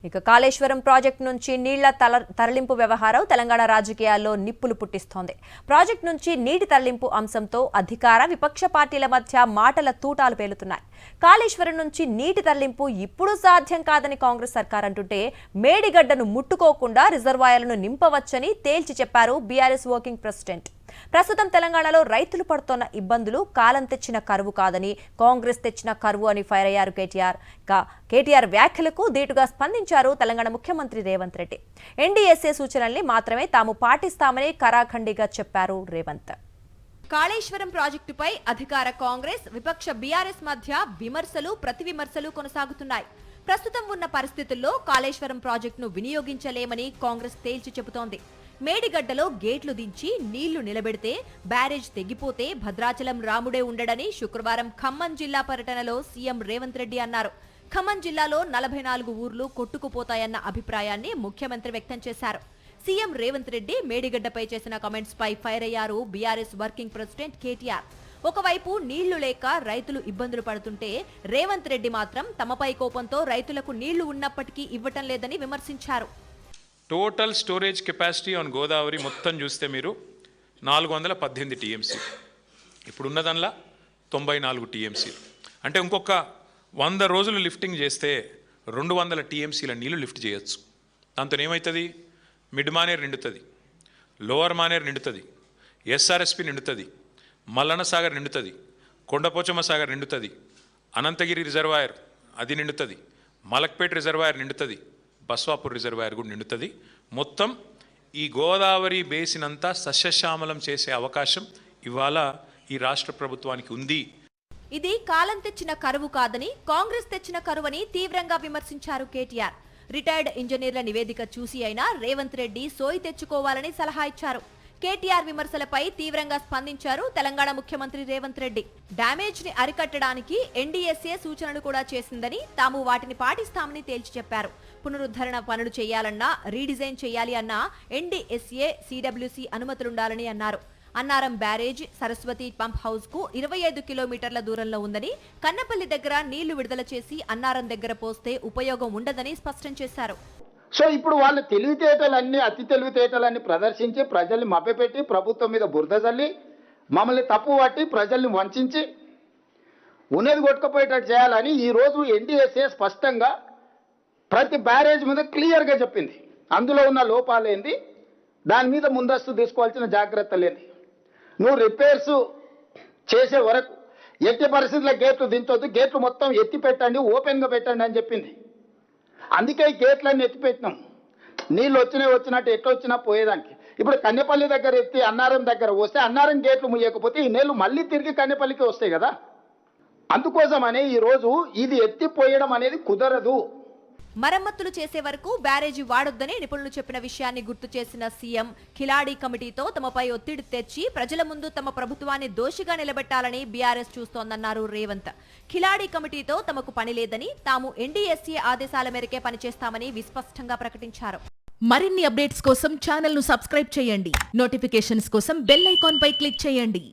ఇక కాళేశ్వరం ప్రాజెక్టు నుంచి నీళ్ల తరలింపు వ్యవహారం తెలంగాణ రాజకీయాల్లో నిప్పులు పుట్టిస్తోంది. ప్రాజెక్టు నుంచి నీటి తరలింపు అంశంతో అధికార విపక్ష పార్టీల మధ్య మాటల తూటాలు పేలుతున్నాయి. కాళేశ్వరం నుంచి నీటి తరలింపు ఇప్పుడు సాధ్యం కాదని కాంగ్రెస్ సర్కార్ అంటుంటే మేడిగడ్డను ముట్టుకోకుండా రిజర్వాయర్లను నింపవచ్చని తేల్చి చెప్పారు బీఆర్ఎస్ వర్కింగ్ ప్రెసిడెంట్. ప్రస్తుతం తెలంగాణలో రైతులు పడుతున్న ఇబ్బందులు కాలం తెచ్చిన కరువు కాదని కాంగ్రెస్ తెచ్చిన కరువు అని ఫైర్ అయ్యారు కేటీఆర్ వ్యాఖ్యలకు ధీటుగా స్పందించారు తెలంగాణ ముఖ్యమంత్రి రేవంత్ రెడ్డి. ఎన్డీఎస్ఏ సూచనల్ని మాత్రమే తాము పాటిస్తామని ఖరాఖండిగా చెప్పారు రేవంత్. కాళేశ్వరం ప్రాజెక్టుపై అధికార కాంగ్రెస్ విపక్ష బీఆర్ఎస్ మధ్య విమర్శలు ప్రతి విమర్శలు కొనసాగుతున్నాయి. ప్రస్తుతం ఉన్న పరిస్థితుల్లో కాళేశ్వరం ప్రాజెక్టును వినియోగించలేమని కాంగ్రెస్ తేల్చి చెబుతోంది. మేడిగడ్డలో గేట్లు దించి నీళ్లు నిలబెడితే బ్యారేజ్ తెగిపోతే భద్రాచలం రాముడే ఉండడని శుక్రవారం ఖమ్మం జిల్లా పర్యటనలో సీఎం రేవంత్ రెడ్డి అన్నారు. ఖమ్మం జిల్లాలో 44 ఊర్లు కొట్టుకుపోతాయన్న అభిప్రాయాన్ని ముఖ్యమంత్రి వ్యక్తం చేశారు. సీఎం రేవంత్ రెడ్డి మేడిగడ్డపై చేసిన కామెంట్స్ పై ఫైర్ అయ్యారు బీఆర్ఎస్ వర్కింగ్ ప్రెసిడెంట్ కేటీఆర్. ఒకవైపు నీళ్లు లేక రైతులు ఇబ్బందులు పడుతుంటే రేవంత్ రెడ్డి మాత్రం తమపై కోపంతో రైతులకు నీళ్లు ఉన్నప్పటికీ ఇవ్వటం లేదని విమర్శించారు. Total storage capacity on Godavari మొత్తం చూస్తే మీరు 418 టీఎంసీ, ఇప్పుడున్న దానిలో 94 టీఎంసీ. అంటే ఇంకొక 100 రోజులు లిఫ్టింగ్ చేస్తే 200 టీఎంసీల నీళ్లు లిఫ్ట్ చేయొచ్చు. దాంతో ఏమవుతుంది? మిడ్ మానేర్ నిండుతుంది, లోవర్ మానేర్ నిండుతుంది, ఎస్ఆర్ఎస్పి నిండుతుంది, మల్లన్న సాగర్ నిండుతుంది, కొండపోచమ్మ సాగర్ నిండుతుంది, అనంతగిరి రిజర్వాయర్ అది నిండుతుంది, మలక్పేట్ రిజర్వాయర్ నిండుతుంది, బస్వాపూర్ రిజర్వాయర్ కూడా నిండుతుంది. మొత్తం ఈ గోదావరి బేసిన్ అంతా సస్యశ్యామలం చేసే అవకాశం ఇవాళ ఈ రాష్ట్ర ప్రభుత్వానికి ఉంది. ఇది కాలం తెచ్చిన కరువు కాదని కాంగ్రెస్ తెచ్చిన కరువని తీవ్రంగా విమర్శించారు కేటీఆర్. రిటైర్డ్ ఇంజనీర్ల నివేదిక చూసి అయినా రేవంత్ రెడ్డి సోయి తెచ్చుకోవాలని సలహా ఇచ్చారు. కేటీఆర్ విమర్శలపై తీవ్రంగా స్పందించారు తెలంగాణ ముఖ్యమంత్రి రేవంత్ రెడ్డి. డ్యామేజ్ ని అరికట్టడానికి ఎన్డీఎస్ఏ సూచనలు కూడా చేసిందని తాము వాటిని పాటిస్తామని తేల్చి చెప్పారు. పునరుద్ధరణ పనులు చేయాలన్నా రీడిజైన్ చేయాలి అన్నా ఎన్డీఎస్ఏ సిడబ్ల్యూసీ అనుమతులుండాలని అన్నారు. Annaram barrage Saraswati pump house కు 25 కిలోమీటర్ల దూరంలో ఉందని, కన్నపల్లి దగ్గర నీళ్లు విడుదల చేసి అన్నారం దగ్గర పోస్తే ఉపయోగం ఉండదని స్పష్టం చేశారు. సో ఇప్పుడు వాళ్ళ తెలివితేటలన్నీ అతి తెలివితేటలన్నీ ప్రదర్శించి ప్రజల్ని మభ్యపెట్టి ప్రభుత్వం మీద బురద జల్లి మమ్మల్ని తప్పు పట్టి ప్రజల్ని వంచి ఉన్నది కొట్టుకుపోయేటట్టు చేయాలని ఈరోజు ఎన్డీఎస్ఏ స్పష్టంగా ప్రతి బ్యారేజ్ మీద క్లియర్గా చెప్పింది. అందులో ఉన్న లోపాలేంది, దాని మీద ముందస్తు తీసుకోవాల్సిన జాగ్రత్తలేంది. నువ్వు రిపేర్స్ చేసే వరకు ఎట్టి పరిస్థితుల్లో గేట్లు దించొద్దు, గేట్లు మొత్తం ఎత్తి పెట్టండి, ఓపెన్గా పెట్టండి అని చెప్పింది. అందుకే ఈ గేట్లన్నీ ఎత్తిపెట్టినాం. నీళ్ళు వచ్చినట్టు ఎట్లా వచ్చినా పోయేదానికి. ఇప్పుడు కన్నెపల్లి దగ్గర ఎత్తి అన్నారం దగ్గర వస్తే అన్నారం గేట్లు ముయ్యకపోతే ఈ నీళ్లు మళ్ళీ తిరిగి కన్నెపల్లికి వస్తాయి కదా. అందుకోసమనే ఈరోజు ఇది ఎత్తిపోయడం అనేది కుదరదు. మరమ్మతులు చేసే వరకు బ్యారేజీ వాడొద్దని నిపుణులు చెప్పిన విషయాన్ని గుర్తు చేసిన సీఎం ఖిలాడీ కమిటీతో తమపై ఒత్తిడి తెచ్చి ప్రజల ముందు తమ ప్రభుత్వాన్ని దోషిగా నిలబెట్టాలని బీఆర్ఎస్ చూస్తోందన్నారు రేవంత్. ఖిలాడీ కమిటీతో తమకు పని లేదని, తాము ఎన్డీఎస్ఏ ఆదేశాల మేరకే పనిచేస్తామని విస్పష్టంగా ప్రకటించారు. మరిన్ని అప్డేట్స్ కోసం ఛానల్ ను సబ్స్క్రైబ్ చేయండి. నోటిఫికేషన్స్ కోసం బెల్ ఐకాన్ పై క్లిక్ చేయండి.